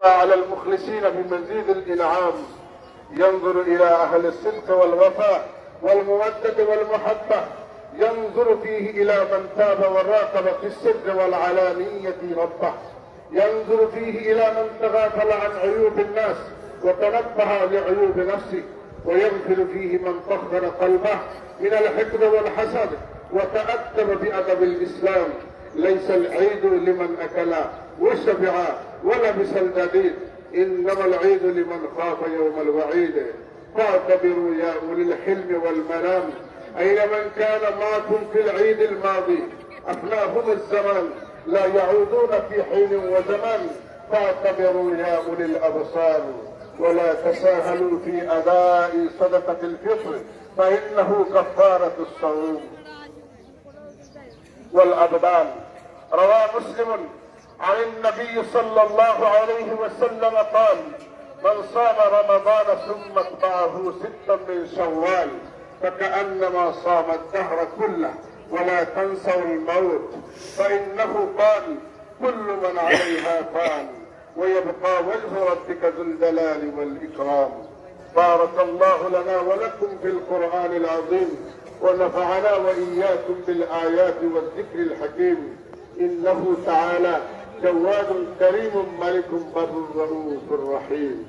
على المخلصين بمزيد الإنعام، ينظر إلى أهل الصدق والوفاء والمودة والمحبة، ينظر فيه إلى من تاب وراقب في السر والعلانية ربه، ينظر فيه إلى من تغافل عن عيوب الناس وتنبه لعيوب نفسه، ويغفر فيه من طهر قلبه من الحقد والحسد وتأدب بأدب الإسلام. ليس العيد لمن أكل وشبع ولبس الجديد، إنما العيد لمن خاف يوم الوعيد. فاعتبروا يا أولي الحلم والمنام، أين من كان معكم في العيد الماضي؟ أفناهم الزمان، لا يعودون في حين وزمان. فاعتبروا يا أولي الأبصار، ولا تساهلوا في أداء صدقة الفطر، فإنه كفارة الصوم والأبدان. روى مسلم عن النبي صلى الله عليه وسلم قال: من صام رمضان ثم اتبعه 6 من شوال فكأنما صام الدهر كله، ولا تنسوا الموت فإنه قال: كل من عليها فان ويبقى وجه ربك ذو الجلال والإكرام. بارك الله لنا ولكم في القرآن العظيم، ونفعنا وإياكم بالآيات والذكر الحكيم. إنه تعالى جواد كريم ملك بر رؤوف رحيم.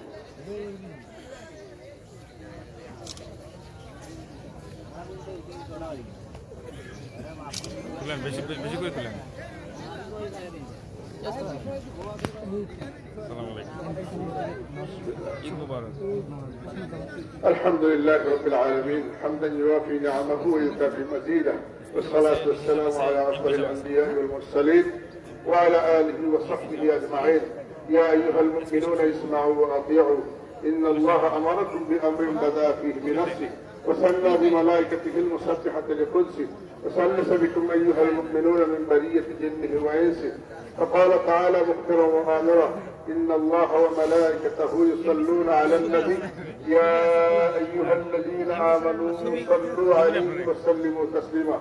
الحمد لله رب العالمين، حمدا يوافي نعمه ويكافي مزيده، والصلاة والسلام على أفضل الأنبياء والمرسلين وعلى آله وصحبه أجمعين. يا أيها المؤمنون اسمعوا وأطيعوا، إن الله أمركم بأمر بدأ فيه بنفسه وثنى بملائكته المسبحة لقدسه، وثلث بكم أيها المؤمنون من برية جنه وإنسه، فقال تعالى مخبرا وآمرا: إن الله وملائكته يصلون على النبي يا أيها الذين آمنوا صلوا عليه وسلموا تسليما.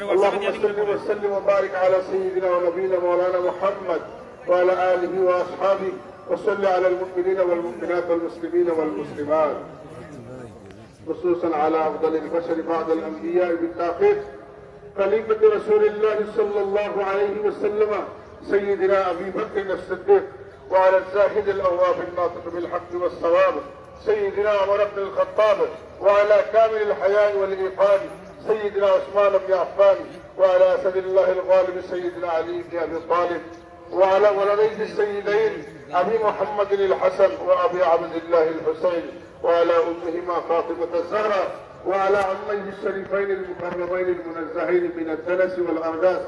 اللهم صل وسلم وبارك على سيدنا ونبينا مولانا محمد وعلى آله وأصحابه، وصل على المؤمنين والمؤمنات والمسلمين والمسلمات، خصوصا على أفضل البشر بعد الأنبياء بالتأخير خليفة رسول الله صلى الله عليه وسلم سيدنا أبي بكر الصديق، وعلى الزاهد الأواب الناطق بالحق والصواب سيدنا عمر بن الخطاب، وعلى كامل الحياء والإيقان سيدنا عثمان بن عفان، وعلى أسد الله الغالب سيدنا علي بن أبي طالب، وعلى ولديه السيدين أبي محمد الحسن وأبي عبد الله الحسين، وعلى أمهما فاطمة الزهراء، وعلى عميه الشريفين المكرمين المنزهين من الدنس والأرداس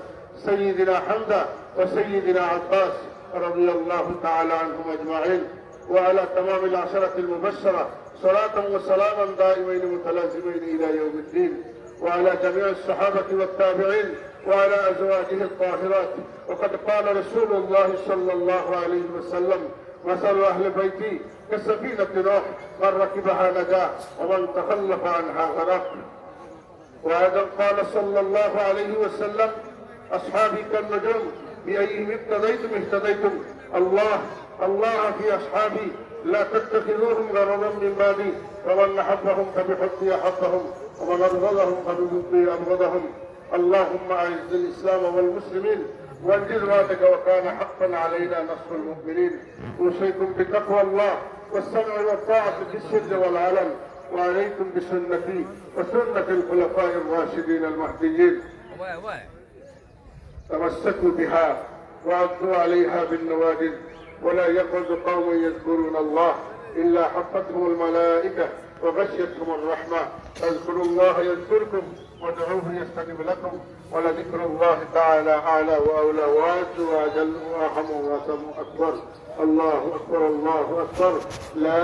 سيدنا حمزة وسيدنا عباس رضي الله تعالى عنهم أجمعين، وعلى تمام العشرة المبشرة صلاة وسلاما دائمين متلازمين إلى يوم الدين، وعلى جميع الصحابة والتابعين، وعلى أزواجه الطاهرات. وقد قال رسول الله صلى الله عليه وسلم: مثل أهل بيتي كسفينة نوح، من ركبها نجا ومن تخلف عنها غرق. وأيضا قال صلى الله عليه وسلم: أصحابي كالنجوم بأيهم اقتديتم اهتديتم. الله في أصحابي، لا تتخذوهم غرضا من بعدي، فمن أحبهم فبحبي أحبهم، ومن أبغضهم فببغضي أبغضهم. اللهم أعز الإسلام والمسلمين وانجز وعدك، وكان حقا علينا نصر المؤمنين. أوصيكم بتقوى الله والسمع والطاعة في السر والعلن، وعليكم بسنتي وسنة الخلفاء الراشدين المهديين، تمسكوا بها وعضوا عليها بالنواجذ. ولا يقعد قوم يذكرون الله إلا حفتهم الملائكة وغشيتهم الرحمة. فاذكروا الله يذكركم وادعوه يستجب لكم، ولذكر الله تعالى أعلى وأولى وأعز وأجل وأرحم وأتم أكبر. الله أكبر الله أكبر، لا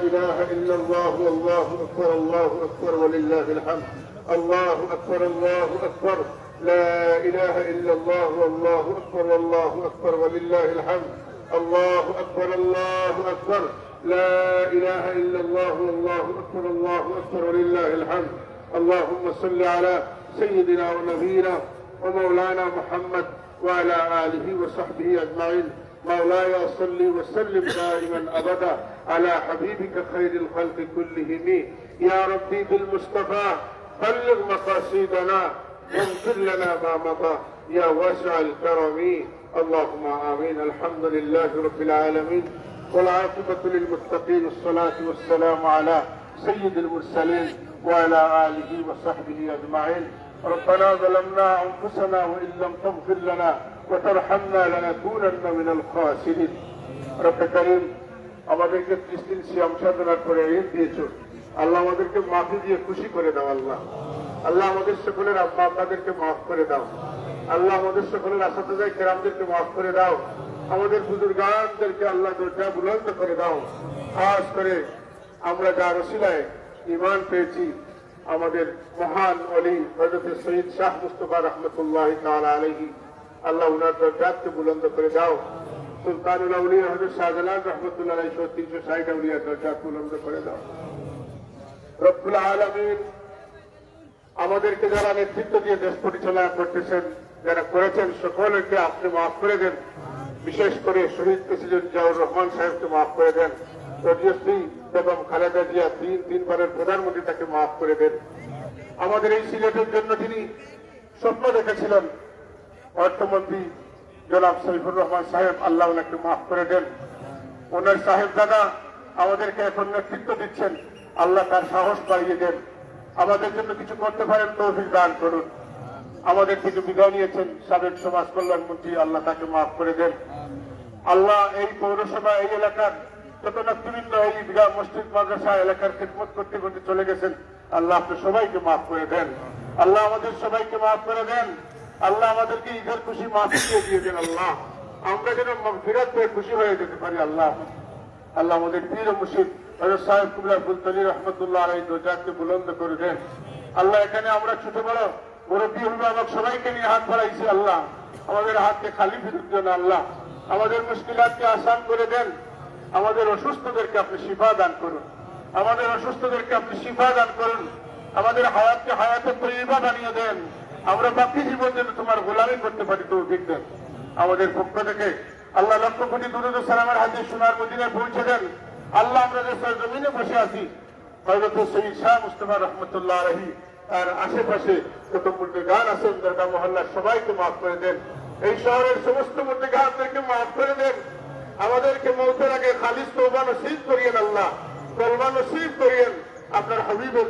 إله إلا الله والله أكبر الله أكبر ولله الحمد. الله أكبر الله أكبر، لا إله إلا الله والله أكبر والله أكبر ولله الحمد. الله أكبر الله أكبر، لا إله إلا الله والله أكبر الله أكبر ولله الحمد. اللهم صل على سيدنا ونبينا ومولانا محمد وعلى آله وصحبه أجمعين. مولاي صل وسلم دائما أبدا على حبيبك خير الخلق كلهم يا ربي بالمصطفى بلغ مقاصدنا واغفر لنا ما مضى يا واسع الكرم اللهم آمين. الحمد لله رب العالمين والعاقبة للمتقين الصلاة والسلام على سيد المرسلين وعلى آله وصحبه أجمعين. ربنا ظلمنا أنفسنا وإن لم تغفر لنا وترحمنا لنكونن من الخاسرين. رب كريم আমাদেরকে 30 দিন সিয়াম সাধনার পরে ঈদ দিয়েছো আল্লাহ, আমাদেরকে মাফি দিয়ে খুশি করে দাও আল্লাহ। আল্লাহ আমাদের সকলের আব্বা আব্বাদেরকে মাফ করে দাও আল্লাহ, আমাদের সকলের আসাদায়ে কেরামদেরকে মাফ করে দাও, আমাদের বুজুর্গানদেরকে আল্লাহ দরজা বুলন্দ করে দাও। খাস করে আমরা যার ওসিলায় ঈমান পেয়েছি আমাদের মহান ওলি হযরত সৈয়দ শাহ মুস্তাফা রহমতুল্লাহ তাআলা আলাইহি, আল্লাহ উনার দরজাকে বুলন্দ করে দাও। সুলতানুল আউলিয়া হযরত শাহজালাল রহমতুল্লাহ আলাইহি 360 আউলিয়া দরজা বুলন্দ করে দাও। রব্বুল আলামিন আমাদেরকে যারা নেতৃত্ব দিয়ে দেশ পরিচালনা করতেছেন, যারা করেছেন, সকলকে আপনি মাফ করে দেন। বিশেষ করে শহীদ প্রেসিডেন্ট জিয়াউর রহমান সাহেবকে মাফ করে দেন। রজিয়শ্রী বেগম খালেদা জিয়া তিনবারের প্রধানমন্ত্রী, তাকে মাফ করে দেন। আমাদের এই সিলেটের জন্য তিনি স্বপ্ন দেখেছিলেন অর্থমন্ত্রী জনাব সৈফুর রহমান সাহেব, আল্লাহ ওনাকে মাফ করে দেন। ওনার সাহেব দাদা আমাদেরকে এখন নেতৃত্ব দিচ্ছেন, আল্লাহ তার সাহস বাড়িয়ে দেন, আমাদের জন্য কিছু করতে পারেন তৌফিক দান করুন। আমাদের থেকে বিদায় নিয়েছেন সাবেক সমাজ কল্যাণ মন্ত্রী, আল্লাহ তাকে মাফ করে দেন। আল্লাহ এই পৌরসভা, এই এলাকার যত নেতৃবৃন্দ এই বিঘা মসজিদ মাদ্রাসা এলাকার খেদমত করতে করতে চলে গেছেন, আল্লাহ আপনি সবাইকে মাফ করে দেন। আল্লাহ আমাদের সবাইকে মাফ করে দেন। আল্লাহ আমাদেরকে ঈদের খুশি মাফ দিয়ে দেন। আল্লাহ আমরা যেন ফিরাত পেয়ে খুশি হয়ে যেতে পারি। আল্লাহ আল্লাহ আমাদের পীর ও মুর্শিদ হযরত সাহেব কুবরা ফুলতলি রহমতুল্লাহ আলাইহি দরজাকে বুলন্দ করে দেন। আল্লাহ এখানে আমরা ছোট বড় মুরব্বী অভিভাবক সবাইকে নিয়ে হাত বাড়াইছি, আল্লাহ আমাদের হাতকে খালি ফিরত দেন। আল্লাহ আমাদের মুশকিলাতকে আসান করে দেন। আমাদের অসুস্থদেরকে আপনি শিফা দান করুন, আমাদের অসুস্থদেরকে আপনি শিফা দান করুন। আমাদের হায়াতকে হায়াতে তৈয়বা বানিয়ে দেন। আমরা বাকি জীবন যেন তোমার গোলামি করতে পারি তৌফিক দেন। আমাদের পক্ষ থেকে আল্লাহ লক্ষ কোটি দুরূদ ও সালামের হাদিস সোনার মদিনায় পৌঁছে দেন। আল্লাহ আমরা যে জমিনে বসে আছি, হযরত সৈয়দ শাহ মুস্তাফা রহমতুল্লাহ আলাইহি আর আশেপাশে যত মুর্দেগান আছেন দরগা মহল্লার সবাইকে মাফ করে দেন। এই শহরের সমস্ত মুর্দেগানদেরকে মাফ করে দেন। আমাদেরকে মওতের আগে খালিস তওবা নসিব করিয়েন, আল্লাহ তওবা নসিব করিয়েন। আপনার হাবিবের